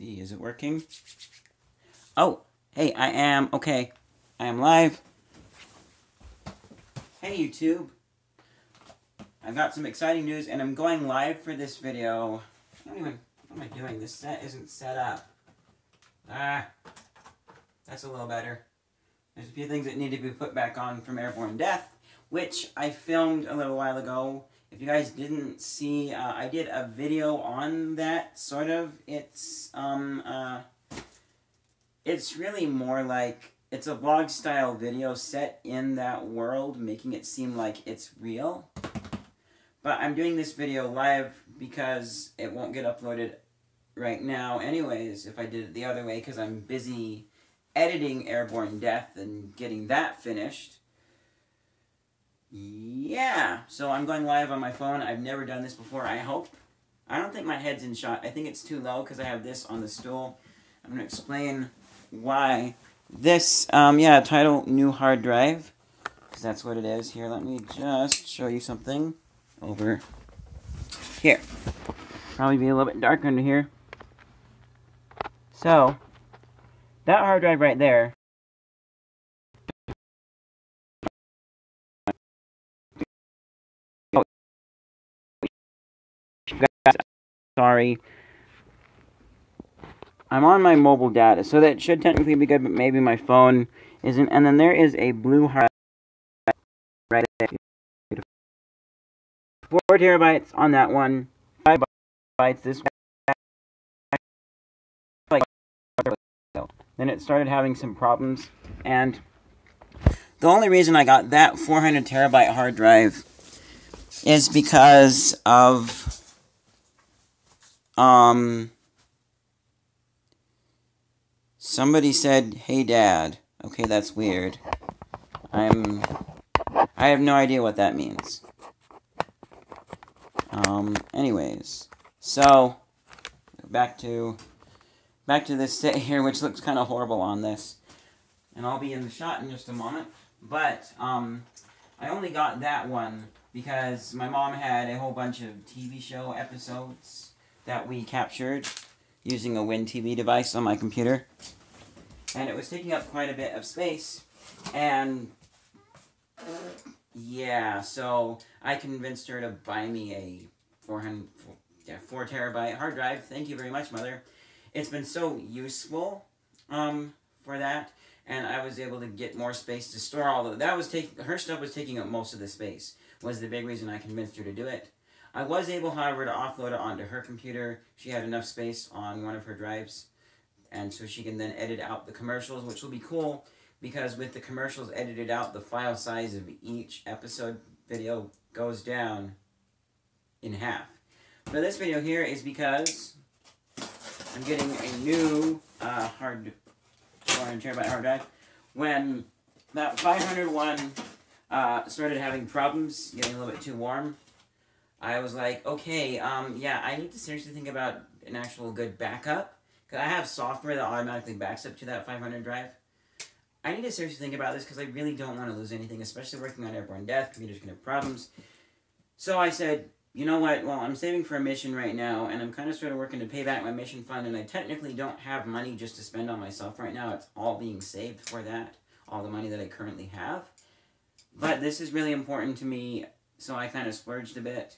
see, is it working? Oh, hey, I am live. Hey, YouTube. I've got some exciting news, and I'm going live for this video. What am I doing? This set isn't set up. That's a little better. There's a few things that need to be put back on from Airborne Death, which I filmed a little while ago. If you guys didn't see, I did a video on that, sort of. It's really more like, it's a vlog-style video set in that world, making it seem like it's real. But I'm doing this video live because it won't get uploaded right now anyways if I did it the other way, because I'm busy editing Airborne Death and getting that finished. Yeah, so I'm going live on my phone. I've never done this before, I hope. I don't think my head's in shot. I think it's too low because I have this on the stool. I'm going to explain why. This, title new hard drive, because that's what it is. Here, let me just show you something over here. Probably be a little bit dark under here. So, that hard drive right there, sorry, I'm on my mobile data, so that should technically be good, but maybe my phone isn't. And then there is a blue hard drive right there. 4 terabytes on that one, 5 bytes this one. Then it started having some problems, and the only reason I got that 400 terabyte hard drive is because of somebody said, "Hey Dad." Okay, that's weird. I have no idea what that means. Anyways, so back to this set here, which looks kind of horrible on this, and I'll be in the shot in just a moment. But I only got that one because my mom had a whole bunch of TV show episodes that we captured using a WinTV device on my computer, and it was taking up quite a bit of space. And yeah, so I convinced her to buy me a 4 terabyte hard drive. Thank you very much, Mother. It's been so useful for that, and I was able to get more space to store all of that. Her stuff was taking up most of the space, was the big reason I convinced her to do it. I was able, however, to offload it onto her computer. She had enough space on one of her drives, and so she can then edit out the commercials, which will be cool, because with the commercials edited out, the file size of each episode video goes down in half. But this video here is because I'm getting a new 400 terabyte hard drive. When that 501 started having problems, getting a little bit too warm, I was like, okay, I need to seriously think about an actual good backup. Because I have software that automatically backs up to that 500 drive. I need to seriously think about this because I really don't want to lose anything, especially working on Airborne Death. Computers can have problems. So I said, you know what, well, I'm saving for a mission right now, and I'm kind of sort of working to pay back my mission fund, and I technically don't have money just to spend on myself right now. It's all being saved for that, all the money that I currently have. But this is really important to me, so I kind of splurged a bit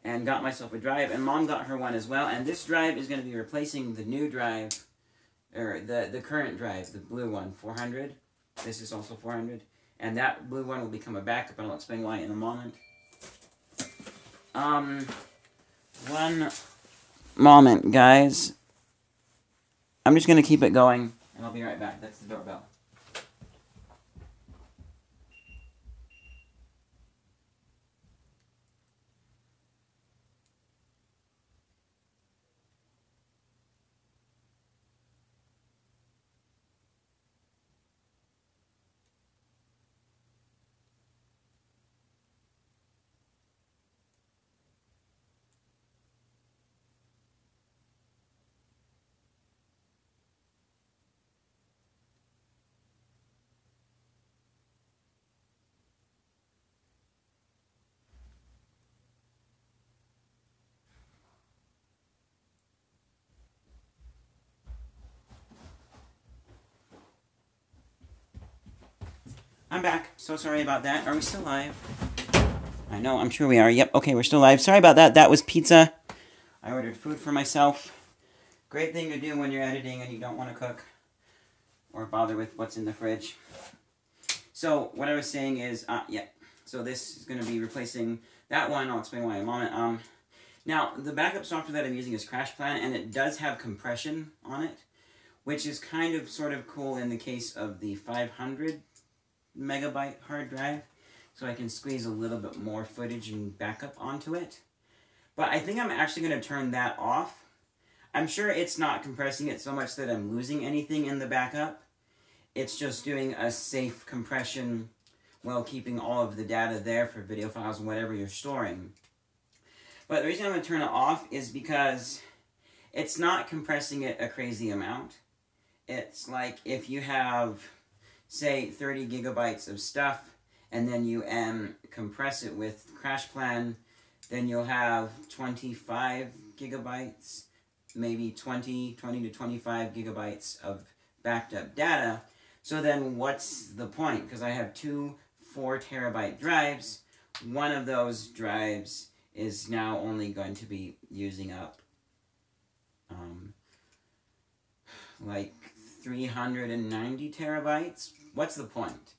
and got myself a drive, and Mom got her one as well, and this drive is going to be replacing the new drive, or the current drive, the blue one, 400. This is also 400, and that blue one will become a backup, and I'll explain why in a moment. One moment, guys. I'm just going to keep it going, and I'll be right back. That's the doorbell. I'm back. So sorry about that. Are we still live? I know, I'm sure we are. Yep, okay, we're still live. Sorry about that. That was pizza. I ordered food for myself. Great thing to do when you're editing and you don't want to cook or bother with what's in the fridge. So, what I was saying is, so this is going to be replacing that one. I'll explain why in a moment. Now, the backup software that I'm using is CrashPlan, and it does have compression on it, which is kind of sort of cool in the case of the 500 megabyte hard drive, so I can squeeze a little bit more footage and backup onto it. But I think I'm actually going to turn that off. I'm sure it's not compressing it so much that I'm losing anything in the backup. It's just doing a safe compression while keeping all of the data there for video files and whatever you're storing. But the reason I'm going to turn it off is because it's not compressing it a crazy amount. It's like if you have, say, 30 gigabytes of stuff, and then you compress it with CrashPlan, then you'll have 25 gigabytes, maybe 20 to 25 gigabytes of backed up data. So then what's the point? Because I have two 4 terabyte drives. One of those drives is now only going to be using up like 390 terabytes. What's the point?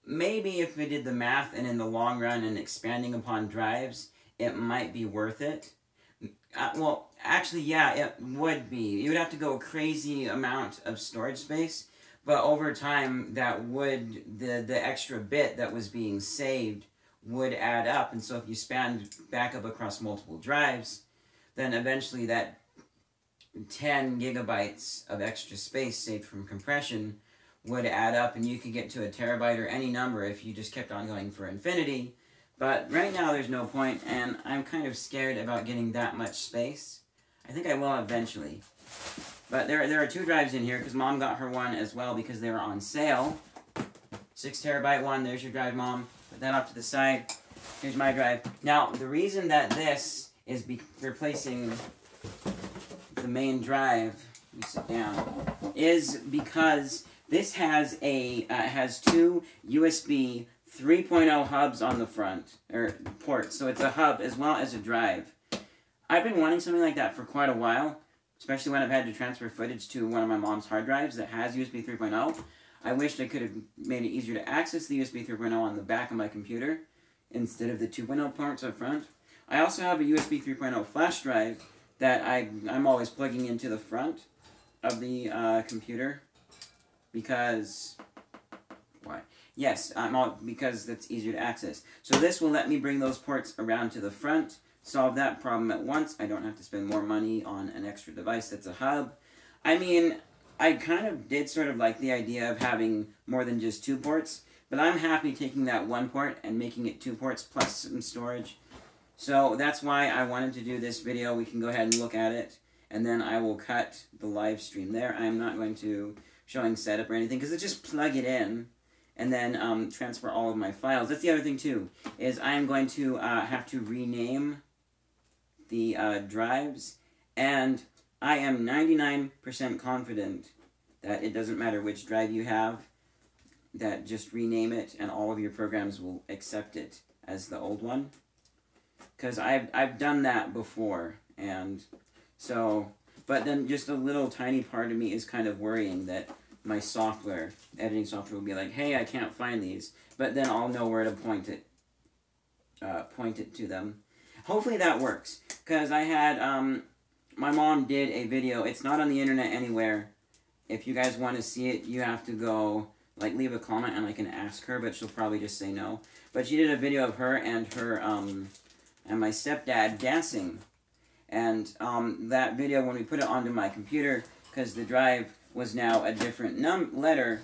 Maybe if we did the math and in the long run and expanding upon drives, it might be worth it. Well, actually, yeah, it would be. You would have to go a crazy amount of storage space, but over time, that would, the extra bit that was being saved would add up. And so if you span backup across multiple drives, then eventually that 10 gigabytes of extra space saved from compression would add up, and you could get to a terabyte or any number if you just kept on going for infinity. But right now there's no point, and I'm kind of scared about getting that much space. I think I will eventually. But there are 2 drives in here, because Mom got her one as well because they were on sale. 6 terabyte one, there's your drive, Mom. Put that off to the side. Here's my drive. Now, the reason that this is replacing the main drive, let me sit down, is because this has has 2 USB 3.0 hubs on the front, or ports, so it's a hub as well as a drive. I've been wanting something like that for quite a while, especially when I've had to transfer footage to one of my mom's hard drives that has USB 3.0. I wished I could have made it easier to access the USB 3.0 on the back of my computer instead of the 2.0 ports up front. I also have a USB 3.0 flash drive that I'm always plugging into the front of the computer because... why? Yes, because that's easier to access. So this will let me bring those ports around to the front, solve that problem at once. I don't have to spend more money on an extra device that's a hub. I mean, I kind of did sort of like the idea of having more than just 2 ports, but I'm happy taking that 1 port and making it 2 ports plus some storage. So that's why I wanted to do this video. We can go ahead and look at it, and then I will cut the live stream there. I'm not going to showing setup or anything, because it's just plug it in and then transfer all of my files. That's the other thing too, is I am going to have to rename the drives, and I am 99% confident that it doesn't matter which drive you have, that just rename it and all of your programs will accept it as the old one. Because I've done that before, and so, but then just a little tiny part of me is kind of worrying that my software, editing software, will be like, hey, I can't find these, but then I'll know where to point it to them. Hopefully that works, because I had, my mom did a video. It's not on the internet anywhere. If you guys want to see it, you have to go, like, leave a comment and I can ask her, but she'll probably just say no. But she did a video of her and and my stepdad dancing. And that video, when we put it onto my computer, because the drive was now a different letter,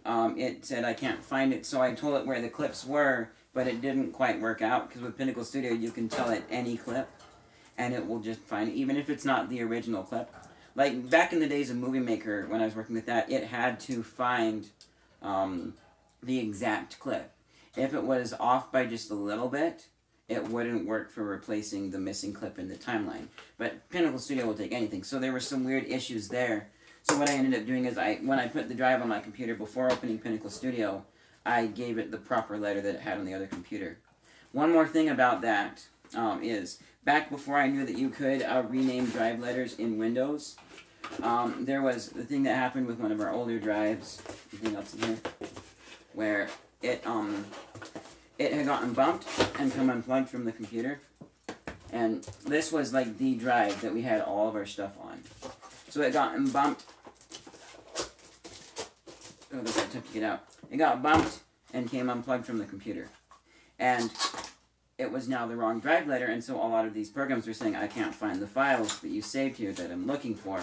it said I can't find it, so I told it where the clips were, but it didn't quite work out, because with Pinnacle Studio you can tell it any clip, and it will just find it, even if it's not the original clip. Like, back in the days of Movie Maker, when I was working with that, it had to find the exact clip. If it was off by just a little bit, it wouldn't work for replacing the missing clip in the timeline. But Pinnacle Studio will take anything, so there were some weird issues there. So what I ended up doing is, when I put the drive on my computer before opening Pinnacle Studio, I gave it the proper letter that it had on the other computer. One more thing about that is, back before I knew that you could rename drive letters in Windows, there was the thing that happened with one of our older drives, anything else in here, where it had gotten bumped and come unplugged from the computer. And this was like the drive that we had all of our stuff on. So it got bumped. Oh, that's tough to get out. It got bumped and came unplugged from the computer. And it was now the wrong drive letter, and so a lot of these programs were saying, I can't find the files that you saved here that I'm looking for.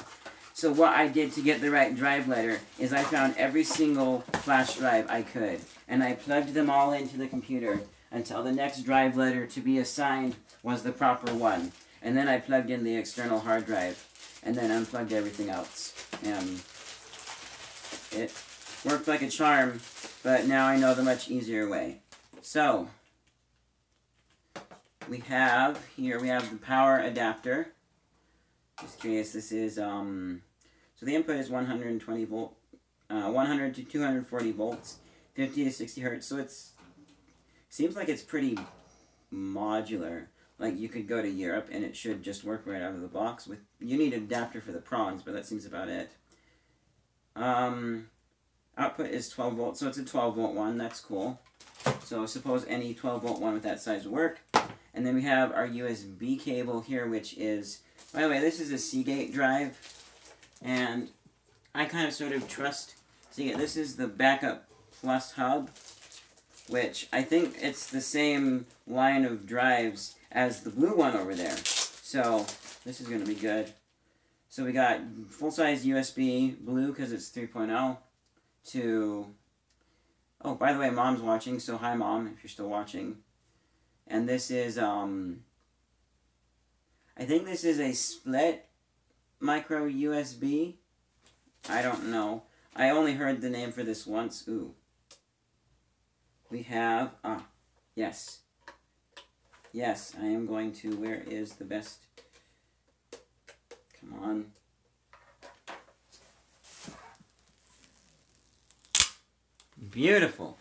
So what I did to get the right drive letter is I found every single flash drive I could, and I plugged them all into the computer until the next drive letter to be assigned was the proper one. And then I plugged in the external hard drive, and then unplugged everything else. And it worked like a charm, but now I know the much easier way. So, we have the power adapter. Just curious, this is, so the input is 120 volt, 100 to 240 volts, 50 to 60 hertz, so seems like it's pretty modular. Like, you could go to Europe and it should just work right out of the box. You need an adapter for the prongs, but that seems about it. Output is 12 volts, so it's a 12 volt one, that's cool. So suppose any 12 volt one with that size would work. And then we have our USB cable here, which is, by the way, this is a Seagate drive, and I kind of sort of trust Seagate. This is the Backup Plus hub, which I think it's the same line of drives as the blue one over there. So this is going to be good. So we got full-size USB, blue because it's 3.0, to, oh, by the way, Mom's watching, so hi Mom, if you're still watching. And this is, I think this is a split micro USB. I don't know. I only heard the name for this once. Ooh. We have, yes. Yes, I am going to, where is the best, come on. Beautiful.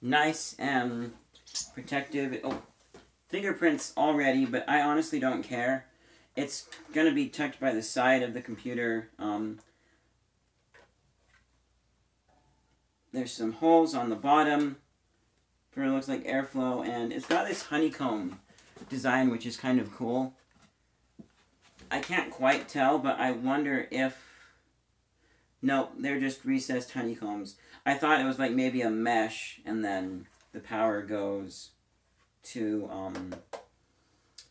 Nice and protective. Oh, fingerprints already, but I honestly don't care. It's going to be tucked by the side of the computer. There's some holes on the bottom for, it looks like, airflow, and it's got this honeycomb design, which is kind of cool. I can't quite tell, but I wonder if, no, they're just recessed honeycombs. I thought it was like maybe a mesh, and then the power goes to,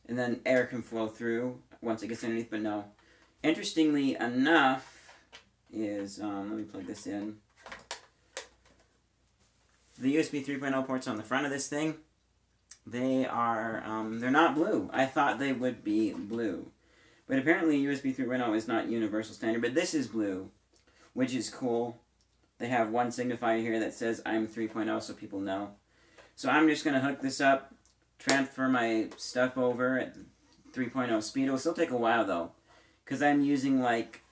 and then air can flow through once it gets underneath, but no. Interestingly enough is, let me plug this in. The USB 3.0 ports on the front of this thing, they are, they're not blue. I thought they would be blue. But apparently USB 3.0 is not universal standard, but this is blue, which is cool. They have one signifier here that says I'm 3.0 so people know. So I'm just going to hook this up, transfer my stuff over at 3.0 speed. It'll still take a while though, because I'm using like,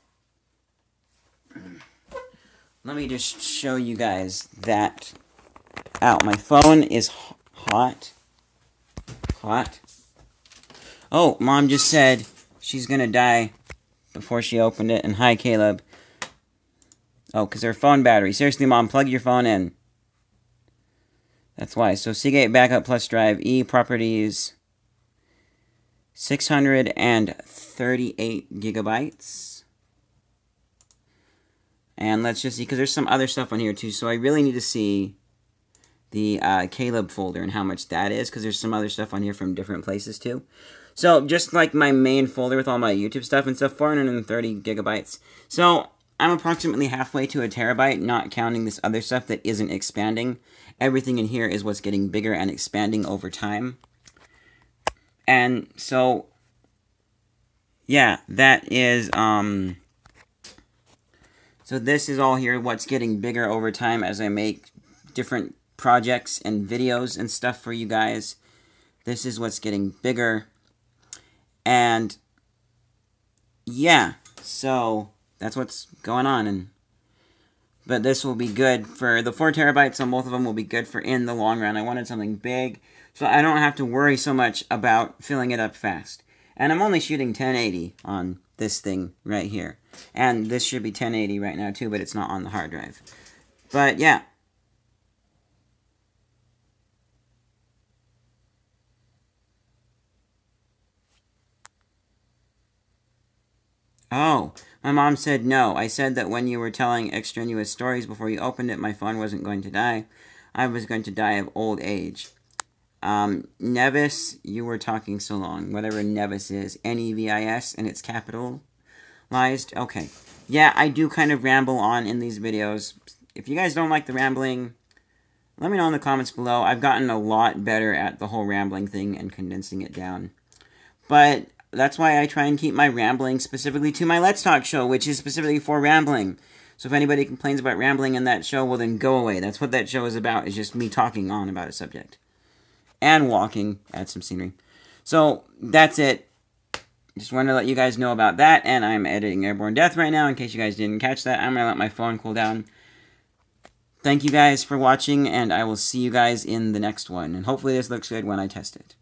let me just show you guys that. Ow, my phone is hot. Hot. Oh, Mom just said she's going to die before she opened it. And hi, Caleb. Oh, because her phone battery. Seriously, Mom, plug your phone in. That's why. So, Seagate Backup Plus Drive E properties, 638 gigabytes. And let's just see, because there's some other stuff on here too. So, I really need to see the Caleb folder and how much that is, because there's some other stuff on here from different places too. So, just like my main folder with all my YouTube stuff and stuff, 430 gigabytes. So, I'm approximately halfway to a terabyte, not counting this other stuff that isn't expanding. Everything in here is what's getting bigger and expanding over time. And so, yeah, that is, so this is all here, what's getting bigger over time as I make different projects and videos and stuff for you guys. This is what's getting bigger. And yeah, so that's what's going on. And But this will be good for the 4 terabytes, so both of them will be good for in the long run. I wanted something big, so I don't have to worry so much about filling it up fast. And I'm only shooting 1080 on this thing right here. And this should be 1080 right now too, but it's not on the hard drive. But yeah. Oh, my mom said no. I said that when you were telling extraneous stories before you opened it, my phone wasn't going to die. I was going to die of old age. Nevis, you were talking so long. Whatever Nevis is. Nevis, and it's capitalized. Okay. Yeah, I do kind of ramble on in these videos. If you guys don't like the rambling, let me know in the comments below. I've gotten a lot better at the whole rambling thing and condensing it down. But that's why I try and keep my rambling specifically to my Let's Talk show, which is specifically for rambling. So if anybody complains about rambling in that show, well then go away. That's what that show is about, is just me talking on about a subject. And walking, add some scenery. So that's it. Just wanted to let you guys know about that, and I'm editing Airborne Death right now in case you guys didn't catch that. I'm going to let my phone cool down. Thank you guys for watching, and I will see you guys in the next one. And hopefully this looks good when I test it.